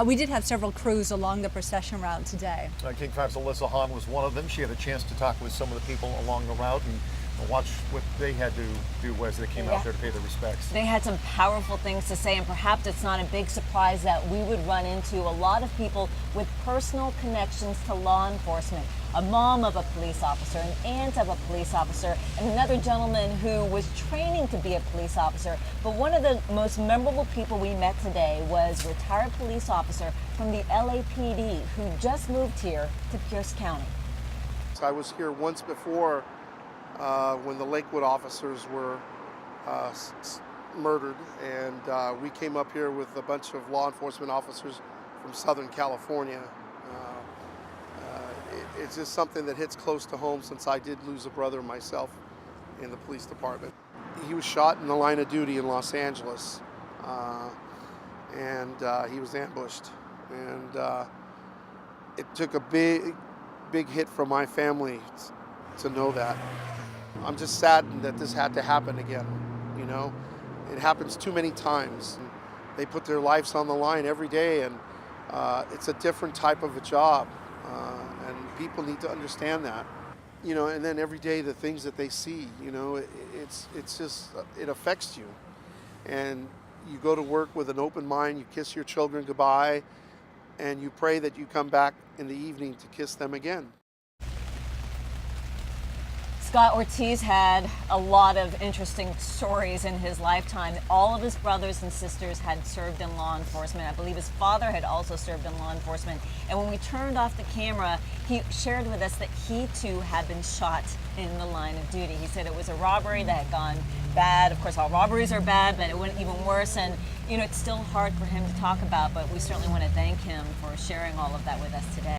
We did have several crews along the procession route today. King 5's Elisa Hahn was one of them. She had a chance to talk with some of the people along the route and watch what they had to do as they came out there to pay their respects. They had some powerful things to say, and perhaps it's not a big surprise that we would run into a lot of people with personal connections to law enforcement. A mom of a police officer, an aunt of a police officer, and another gentleman who was training to be a police officer. But one of the most memorable people we met today was a retired police officer from the LAPD who just moved here to Pierce County. I was here once before when the Lakewood officers were murdered, and we came up here with a bunch of law enforcement officers from Southern California. It's just something that hits close to home since I did lose a brother myself in the police department. He was shot in the line of duty in Los Angeles, and he was ambushed, and it took a big hit from my family to know that. I'm just saddened that this had to happen again, you know. It happens too many times. They put their lives on the line every day, and it's a different type of a job, and people need to understand that. You know, and then every day the things that they see, you know, it's just, it affects you. And you go to work with an open mind, you kiss your children goodbye, and you pray that you come back in the evening to kiss them again. Scott Ortiz had a lot of interesting stories in his lifetime. All of his brothers and sisters had served in law enforcement. I believe his father had also served in law enforcement. And when we turned off the camera, he shared with us that he too had been shot in the line of duty. He said it was a robbery that had gone bad. Of course, all robberies are bad, but it went even worse. And, you know, it's still hard for him to talk about, but we certainly want to thank him for sharing all of that with us today.